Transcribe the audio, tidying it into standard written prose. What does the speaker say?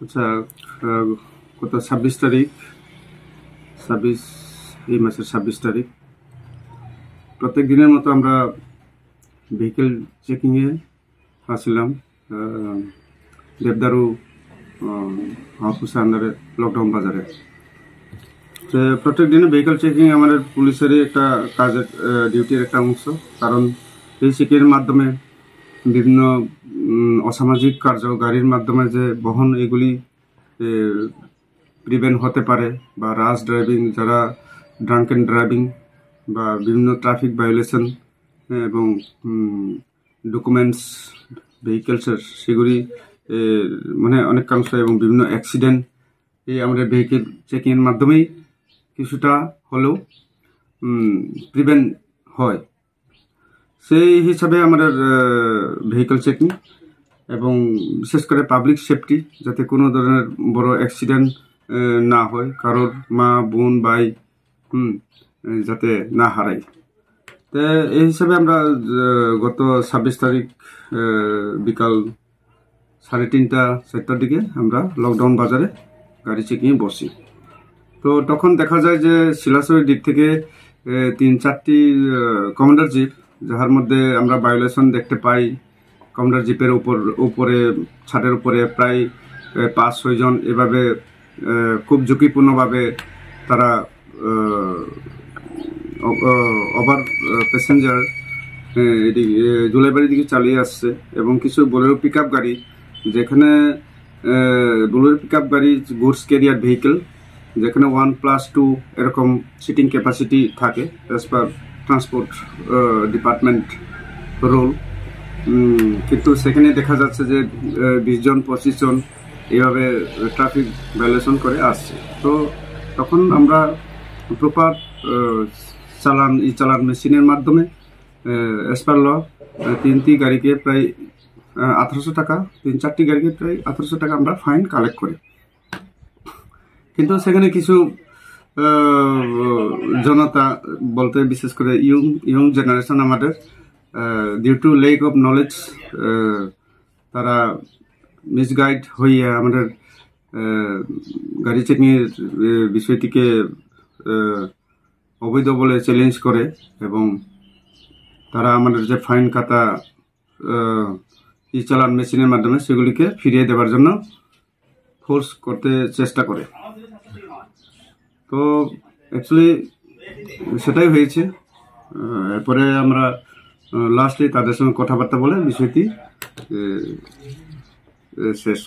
আচ্ছা, গত 26 তারিখ, এই মাসের 26 তারিখ প্রত্যেক দিনের মতো আমরা ভেহিকেল চেকিংয়ে আসছিলাম দেবদারু হাউস আন্ডারে লকডাউন বাজারে। তো প্রত্যেক দিনে ভেহিকেল চেকিং আমাদের পুলিশেরই একটা কাজের ডিউটির একটা অংশ, কারণ এই চেকিংয়ের মাধ্যমে বিভিন্ন অসামাজিক কার্য গাড়ির মাধ্যমে যে বহন এগুলি প্রিভেন্ট হতে পারে, বা রাশ ড্রাইভিং, যারা ড্রাঙ্কেন ড্রাইভিং বা বিভিন্ন ট্রাফিক ভায়োলেশন এবং ডকুমেন্টস ভেহিকেলসের সেগুলি মানে অনেকাংশ এবং বিভিন্ন অ্যাক্সিডেন্ট এই আমাদের ভেহিকেল চেকিংয়ের মাধ্যমেই কিছুটা হলেও প্রিভেন্ট হয়। সেই হিসাবে আমাদের ভেহিকেল চেকিং এবং বিশেষ করে পাবলিক সেফটি, যাতে কোনো ধরনের বড় অ্যাক্সিডেন্ট না হয়, কারোর মা বোন ভাই যাতে না হারায়। তো এই হিসাবে আমরা গত 26 তারিখ বিকাল 3:30-4টার দিকে আমরা লকডাউন বাজারে গাড়ি চেকিংয়ে বসি। তো তখন দেখা যায় যে শিলাচরের দিক থেকে 3-4টি কমান্ডার জিপ, যার মধ্যে আমরা ভায়োলেশন দেখতে পাই। কমান্ডার জিপের উপরে ছাদের উপরে প্রায় 5-6 জন এভাবে খুব ঝুঁকিপূর্ণভাবে তারা ওভার প্যাসেঞ্জার এদিকে জুলাইবাড়ির দিকে চালিয়ে আসছে, এবং কিছু বোলেরো পিক আপ গাড়ি, যেখানে বোলেরো পিক আপ গাড়ি গুডস ক্যারিয়ার ভেহিকেল, যেখানে 1+2 এরকম সিটিং ক্যাপাসিটি থাকে as per transport department rule, কিন্তু সেখানে দেখা যাচ্ছে যে 20 জন 25 জন এইভাবে ট্রাফিক ভায়োলেশন করে আসছে। তো তখন আমরা প্রপার চালান মেশিনের মাধ্যমে অ্যাজ পার ল 3টি গাড়িকে প্রায় 1800 টাকা, 3-4টি গাড়িকে প্রায় 1800 টাকা আমরা ফাইন কালেক্ট করি। কিন্তু সেখানে কিছু জনতা বলতে বিশেষ করে ইয়ং জেনারেশন আমাদের due to lack of knowledge তারা মিসগাইড হইয়া আমাদের গাড়ি চেকিংয়ের বিষয়টিকে অবৈধ বলে চ্যালেঞ্জ করে, এবং তারা আমাদের যে ফাইন খাতা চালান মেশিনের মাধ্যমে সেগুলিকে ফিরিয়ে দেওয়ার জন্য ফোর্স করতে চেষ্টা করে। তো অ্যাকচুয়ালি সেটাই হয়েছে। এরপরে আমরা লাস্টে তাদের সঙ্গে কথাবার্তা বলে বিষয়টি শেষ।